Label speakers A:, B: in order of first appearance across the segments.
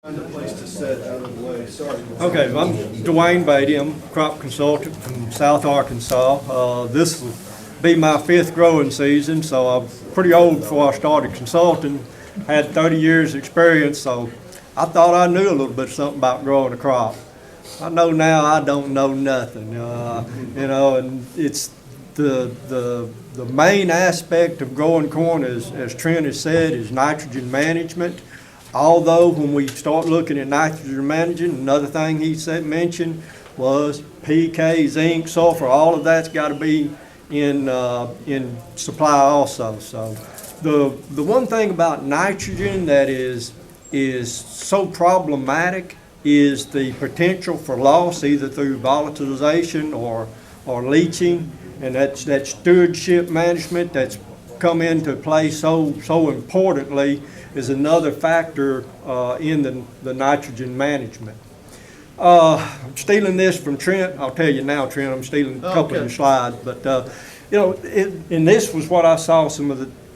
A: Find a place to sit out of the way. Sorry.
B: Okay, I'm Dwayne Beaty. I'm a crop consultant from South Arkansas. This will be my 5th growing season, so I'm pretty old before I started consulting. Had 30 years experience, so I thought I knew a little bit something about growing a crop. I know now I don't know nothing, and it's the main aspect of growing corn, as Trent has said, is nitrogen management. Although when we start looking at nitrogen management, another thing he mentioned was PK, zinc, sulfur. All of that's got to be in supply also. So the one thing about nitrogen that is so problematic is the potential for loss, either through volatilization or leaching, and that stewardship management that's come into play so importantly is another factor in the nitrogen management. I'm stealing this from Trent. I'll tell you now, Trent, I'm stealing a couple of the slides, but and this was what I saw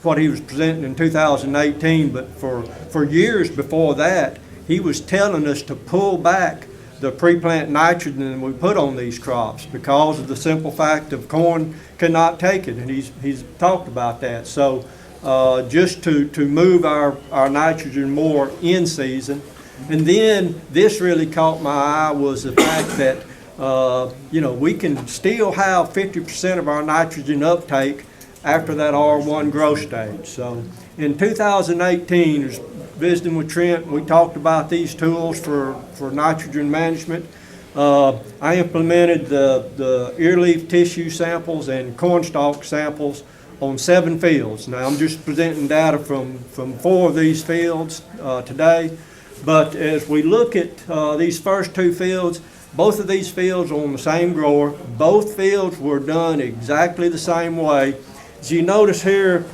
B: what he was presenting in 2018, but for years before that, he was telling us to pull back the pre-plant nitrogen we put on these crops because of the simple fact of corn cannot take it, and he's talked about that. So just to move our nitrogen more in season. And then this really caught my eye was the fact that we can still have 50% of our nitrogen uptake after that R1 growth stage. So in 2018, visiting with Trent, we talked about these tools for nitrogen management. I implemented the ear leaf tissue samples and cornstalk samples on 7 fields. Now I'm just presenting data from 4 of these fields today, but as we look at these first 2 fields, both of these fields are on the same grower. Both fields were done exactly the same way. As you notice here,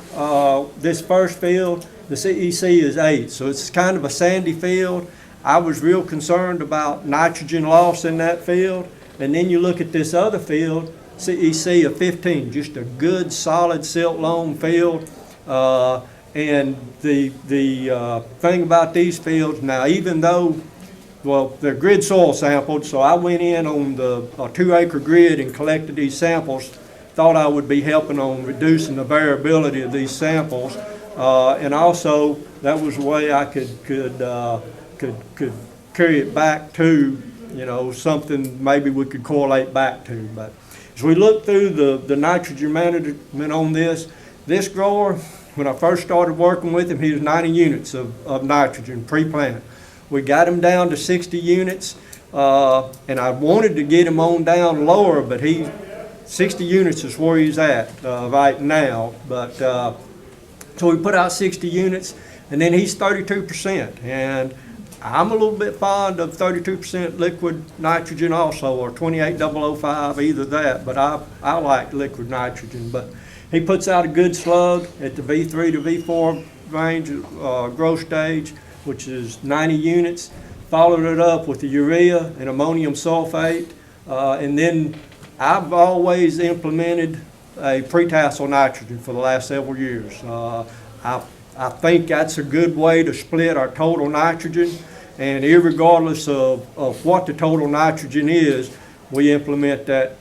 B: this first field, the CEC is 8, so it's kind of a sandy field. I was real concerned about nitrogen loss in that field. And then you look at this other field, CEC of 15, just a good solid silt loam field. And the thing about these fields now, even though, well, they're grid soil sampled, so I went in on the 2-acre grid and collected these samples, thought I would be helping on reducing the variability of these samples. And also that was a way I could carry it back to, something maybe we could correlate back to. But as we look through the nitrogen management on this grower, when I first started working with him, he was 90 units of nitrogen pre-plant. We got him down to 60 units, and I wanted to get him on down lower, but 60 units is where he's at right now. But so we put out 60 units, and then he's 32%. And I'm a little bit fond of 32% liquid nitrogen also, or 28005, either that, but I like liquid nitrogen. But he puts out a good slug at the V3 to V4 range growth stage, which is 90 units. Followed it up with the urea and ammonium sulfate, and then I've always implemented a pre-tassel nitrogen for the last several years. I think that's a good way to split our total nitrogen, and irregardless of what the total nitrogen is, we implement that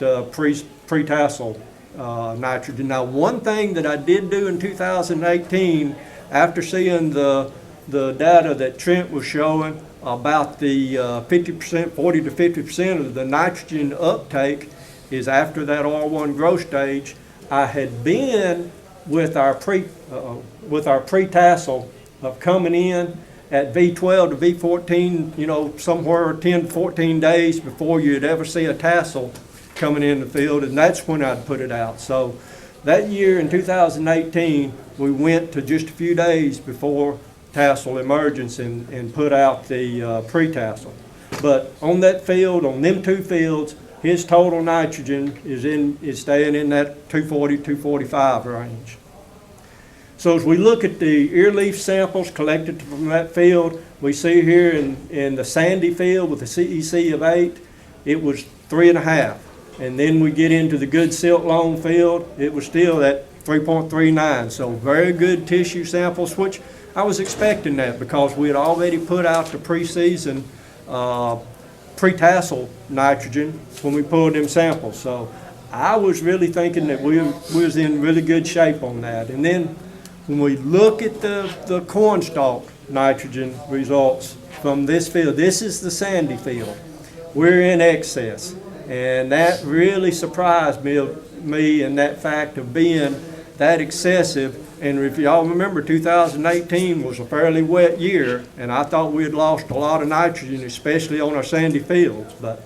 B: pre-tassel nitrogen. Now, one thing that I did do in 2018, after seeing the data that Trent was showing about the 50%, 40 to 50% of the nitrogen uptake, is after that R1 growth stage, I had been with our pre-tassel of coming in at V12 to V14, somewhere 10 to 14 days before you'd ever see a tassel coming in the field, and that's when I'd put it out. So that year in 2018, we went to just a few days before tassel emergence and put out the pre-tassel. But on that field, on them 2 fields, his total nitrogen is staying in that 240, 245 range. So as we look at the ear leaf samples collected from that field, we see here in the sandy field with a CEC of 8, it was 3.5. And then we get into the good silt loam field, it was still at 3.39. So very good tissue samples, which I was expecting that because we had already put out the preseason pre-tassel nitrogen when we pulled them samples. So I was really thinking that we was in really good shape on that. And then when we look at the corn stalk nitrogen results from this field, this is the sandy field. We're in excess. And that really surprised me in that fact of being that excessive. And if y'all remember, 2018 was a fairly wet year, and I thought we had lost a lot of nitrogen, especially on our sandy fields. But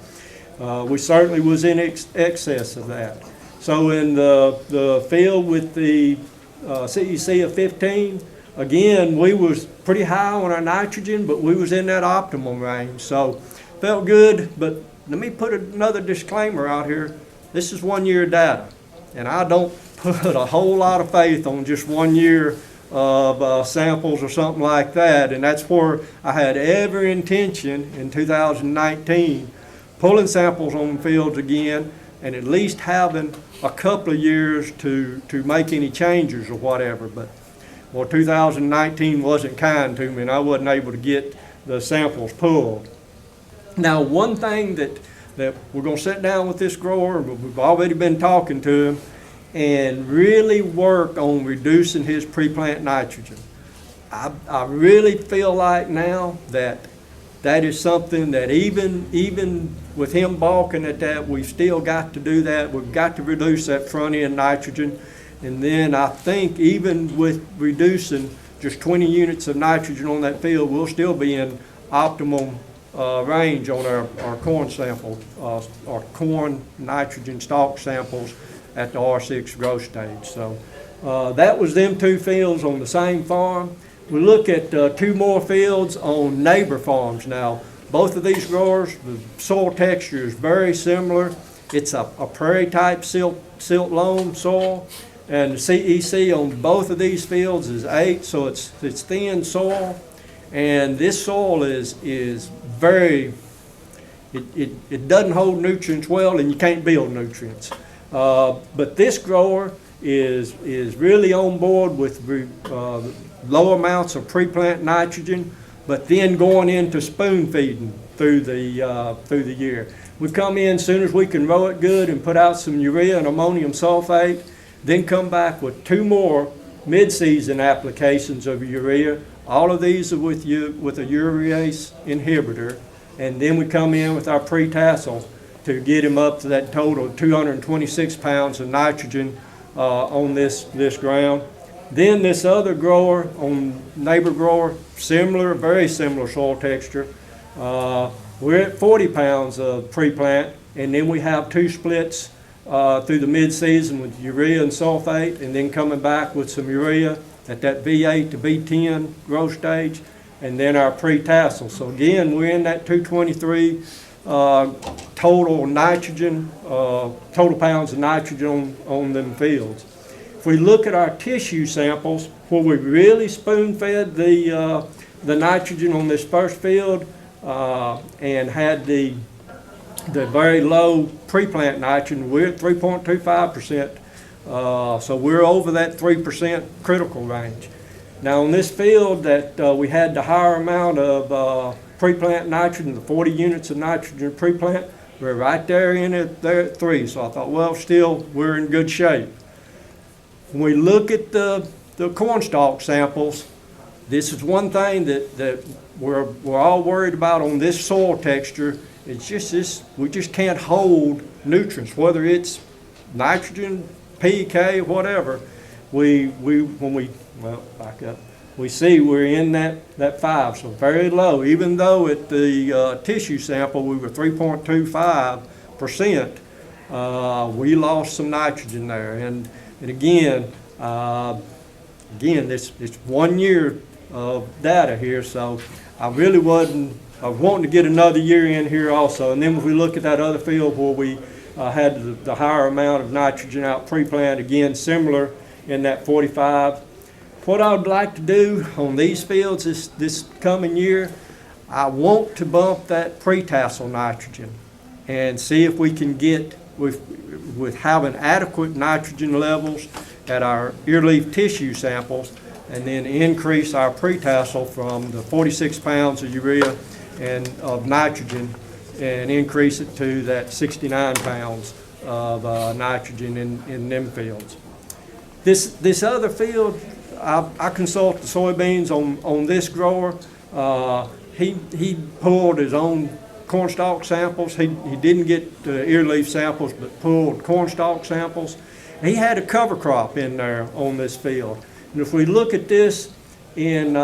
B: we certainly was in excess of that. So in the field with the CEC of 15, again, we was pretty high on our nitrogen, but we was in that optimum range. So felt good, but let me put another disclaimer out here. This is 1 year data, and I don't put a whole lot of faith on just 1 year of samples or something like that. And that's where I had every intention in 2019 pulling samples on fields again and at least having a couple of years to make any changes or whatever. But well, 2019 wasn't kind to me, and I wasn't able to get the samples pulled. Now, one thing that we're going to sit down with this grower, we've already been talking to him, and really work on reducing his pre-plant nitrogen. I really feel like now that is something that even with him balking at that, we've still got to do that. We've got to reduce that front end nitrogen. And then I think even with reducing just 20 units of nitrogen on that field, we'll still be in optimum range on our corn sample, our corn nitrogen stalk samples at the R6 growth stage. So that was them two fields on the same farm. We look at two more fields on neighbor farms now. Both of these growers, the soil texture is very similar. It's a prairie type silt loam soil, and the CEC on both of these fields is 8, so it's thin soil. And this soil is very, it doesn't hold nutrients well, and you can't build nutrients. But this grower is really on board with low amounts of pre-plant nitrogen, but then going into spoon feeding through the year. We come in as soon as we can row it good and put out some urea and ammonium sulfate, then come back with 2 more mid-season applications of urea. All of these are with a urease inhibitor, and then we come in with our pre-tassel to get him up to that total of 226 pounds of nitrogen on this ground. Then this other grower, neighbor grower, very similar soil texture. We're at 40 pounds of pre-plant, and then we have 2 splits through the mid-season with urea and sulfate, and then coming back with some urea at that V8 to V10 growth stage, and then our pre-tassel. So again, we're in that 223 total nitrogen, total pounds of nitrogen on them fields. If we look at our tissue samples, where we really spoon-fed the nitrogen on this first field and had the very low pre-plant nitrogen, we're at 3.25%. So we're over that 3% critical range. Now on this field that we had the higher amount of pre-plant nitrogen, the 40 units of nitrogen pre-plant, we're right there at 3. So I thought, well, still we're in good shape. When we look at the corn stalk samples, this is one thing that we're all worried about on this soil texture. It's just this, we just can't hold nutrients, whether it's nitrogen, PK, whatever. Back up. We see we're in that 5, so very low. Even though at the tissue sample we were 3.25%, we lost some nitrogen there. And again, this 1 year of data here, so I really was wanting to get another year in here also. And then if we look at that other field where we had the higher amount of nitrogen out pre-plant, again similar in that 45. What I would like to do on these fields this coming year, I want to bump that pre-tassel nitrogen and see if we can get, with having adequate nitrogen levels at our ear leaf tissue samples, and then increase our pre-tassel from the 46 pounds of urea and of nitrogen, and increase it to that 69 pounds of nitrogen in them fields. This other field, I consult the soybeans on this grower. He pulled his own cornstalk samples. He didn't get ear leaf samples, but pulled cornstalk samples. He had a cover crop in there on this field. And if we look at this in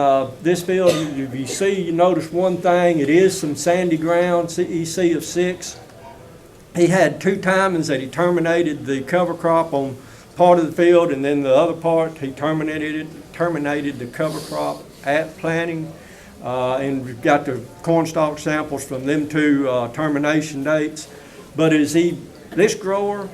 B: this field, you notice one thing. It is some sandy ground, CEC of 6. He had 2 timings that he terminated the cover crop on part of the field, and then the other part he terminated the cover crop at planting. And we've got the cornstalk samples from them 2 termination dates. But this grower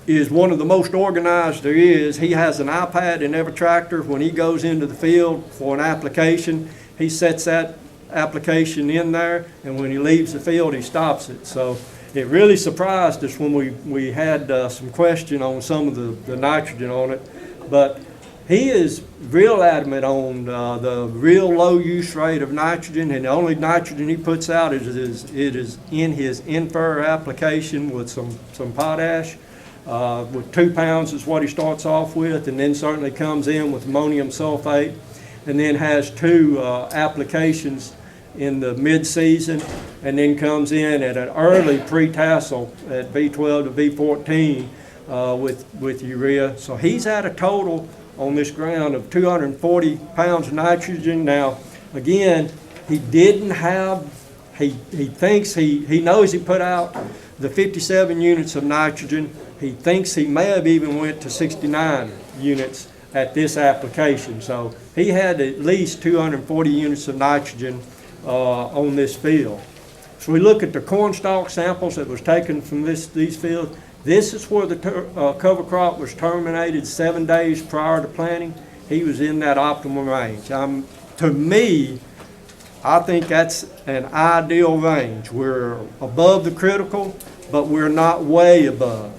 B: is one of the most organized there is. He has an iPad in every tractor. When he goes into the field for an application, he sets that application in there, and when he leaves the field, he stops it. So it really surprised us when we had some question on some of the nitrogen on it. But he is real adamant on the real low use rate of nitrogen, and the only nitrogen he puts out is in his infer application with some potash. With 2 pounds is what he starts off with, and then certainly comes in with ammonium sulfate, and then has 2 applications in the mid-season, and then comes in at an early pre-tassel at V12 to V14 with urea. So he's at a total on this ground of 240 pounds of nitrogen. Now, again, he knows he put out the 57 units of nitrogen. He thinks he may have even went to 69 units at this application. So he had at least 240 units of nitrogen on this field. So we look at the cornstalk samples that was taken from these fields. This is where the cover crop was terminated 7 days prior to planting. He was in that optimal range. To me, I think that's an ideal range. We're above the critical, but we're not way above.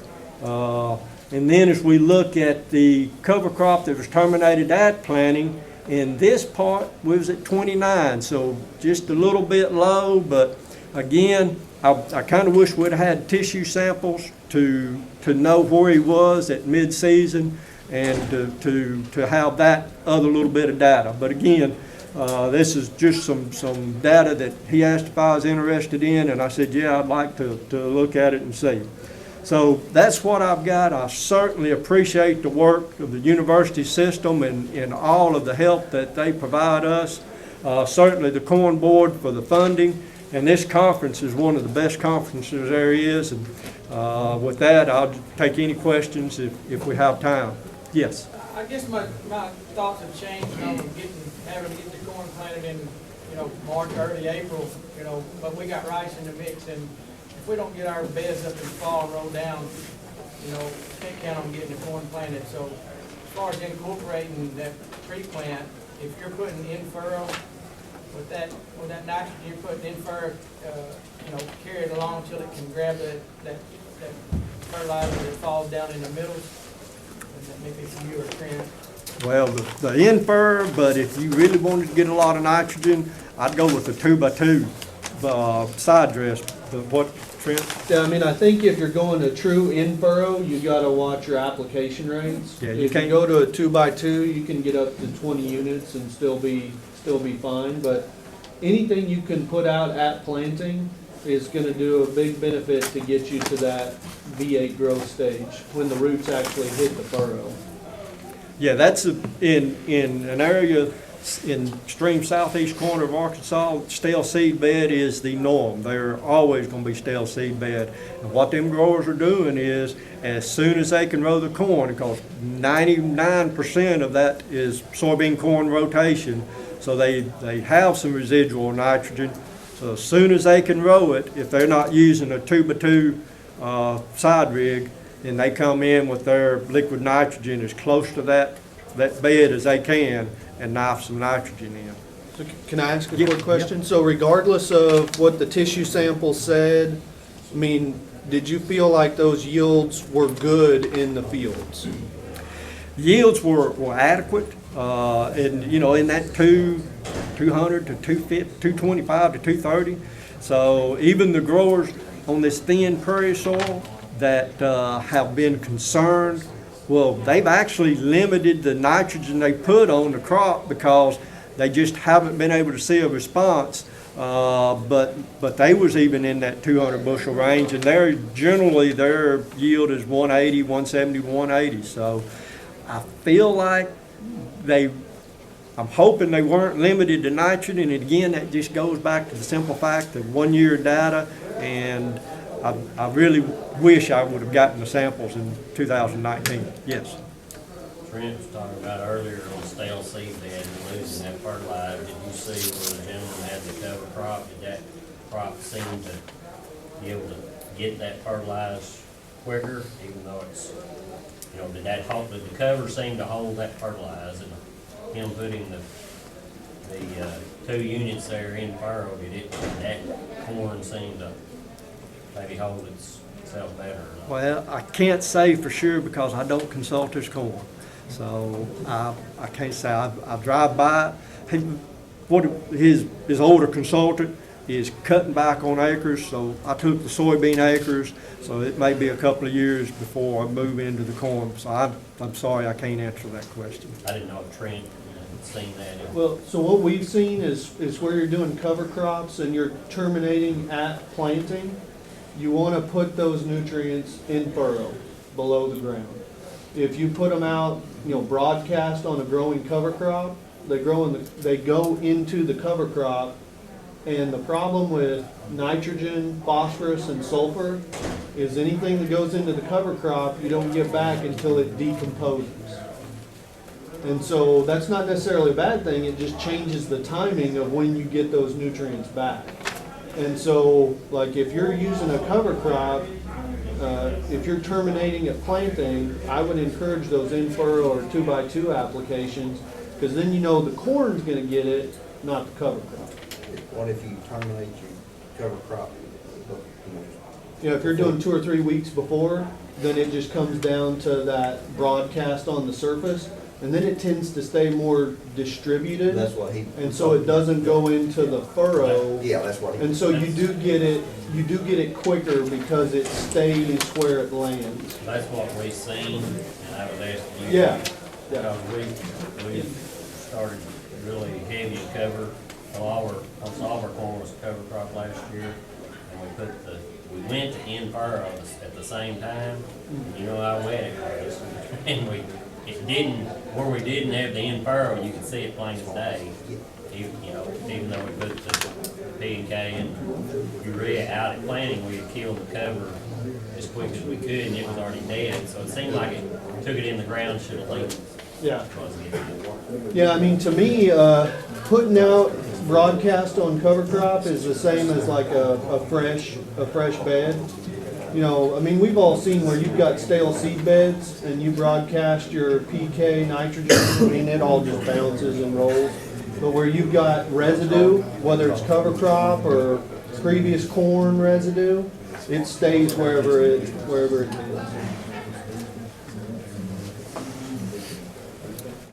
B: And then as we look at the cover crop that was terminated at planting, in this part we was at 29, so just a little bit low, but again, I kind of wish we'd have had tissue samples to know where he was at mid-season, and to have that other little bit of data. But again, this is just some data that he asked if I was interested in, and I said, yeah, I'd like to look at it and see. So that's what I've got. I certainly appreciate the work of the university system and all of the help that they provide us. Certainly the Corn Board for the funding, and this conference is one of the best conferences there is. And with that, I'll take any questions if we have time. Yes.
C: I guess my thoughts have changed on having to get the corn planted in March, early April, but we got rice in the mix, and if we don't get our beds up in the fall and roll down, can't count on getting the corn planted. So as far as incorporating that pre-plant, if you're putting in furrow with that nitrogen you're putting in furrow, carry it along until it can grab that fertilizer that falls down in the middle. And that may be for you or Trent.
B: Well, the infer, but if you really wanted to get a lot of nitrogen, I'd go with the 2x2 side dress. What, Trent?
D: Yeah, I mean, I think if you're going to true in-furrow, you gotta watch your application rates.
B: Yeah,
D: If you go to a 2x2, you can get up to 20 units and still be fine, but anything you can put out at planting is gonna do a big benefit to get you to that V8 growth stage when the roots actually hit the furrow.
B: Yeah, that's in an area in extreme southeast corner of Arkansas. Stale seed bed is the norm. They're always going to be stale seed bed. And what them growers are doing is, as soon as they can row the corn, because 99% of that is soybean corn rotation, so they have some residual nitrogen. So as soon as they can row it, if they're not using a 2x2 side rig, then they come in with their liquid nitrogen as close to that bed as they can and knife some nitrogen in.
A: So can I ask a
B: Yeah,
A: quick question? So regardless of what the tissue sample said, I mean, did you feel like those yields were good in the fields?
B: Yields were adequate. And, you know, in that 200 to 250, 225 to 230. So even the growers on this thin prairie soil that have been concerned, well, they've actually limited the nitrogen they put on the crop because they just haven't been able to see a response. But they was even in that 200 bushel range, and generally their yield is 180, 170, 180. So I feel like I'm hoping they weren't limited to nitrogen, and again, that just goes back to the simple fact of 1 year data, and I really wish I would have gotten the samples in 2019, yes.
E: Trent was talking about earlier on stale seed bed and losing that fertilizer. Did you see where the gentleman had the cover crop? Did that crop seem to be able to get that fertilized quicker, even though it's, you know, did the cover seem to hold that fertilizer? And him putting the 2 units there in furrow, did that corn seem to maybe hold itself better or not?
B: Well, I can't say for sure because I don't consult his corn. So I can't say. I drive by it. His older consultant is cutting back on acres, so I took the soybean acres, so it may be a couple of years before I move into the corn. So I'm sorry I can't answer that question.
E: I didn't know if Trent had seen that.
D: Well, so what we've seen is where you're doing cover crops and you're terminating at planting, you want to put those nutrients in furrow, below the ground. If you put them out, broadcast on a growing cover crop, they go into the cover crop, and the problem with nitrogen, phosphorus, and sulfur is anything that goes into the cover crop, you don't get back until it decomposes. And so that's not necessarily a bad thing, it just changes the timing of when you get those nutrients back. And so, like if you're using a cover crop, if you're terminating at planting, I would encourage those in-furrow or 2x2 applications, because then you know the corn's going to get it, not the cover crop.
F: What if you terminate your cover crop?
D: If you're doing 2 or 3 weeks before, then it just comes down to that broadcast on the surface, and then it tends to stay more distributed.
F: That's what he.
D: And so it doesn't go into the furrow.
F: Yeah, that's what he.
D: And so you do get it quicker because it stays where it lands.
E: That's what we seen, and I was asking you.
D: Yeah.
E: Because we started really heavy cover, almost all of our corn was cover crop last year, and we went to in furrows at the same time. You know how wet it was, and where we didn't have the in furrow, you could see it plain as day. Even though we put the P and K and urea out at planting, we had killed the cover as quick as we could, and it was already dead. So it seemed like it took it in the ground, should have leaked.
D: Yeah. Yeah, I mean, to me, putting out broadcast on cover crop is the same as like a fresh bed. I mean, we've all seen where you've got stale seed beds and you broadcast your PK, nitrogen, I mean, it all just bounces and rolls. But where you've got residue, whether it's cover crop or previous corn residue, it stays wherever it is.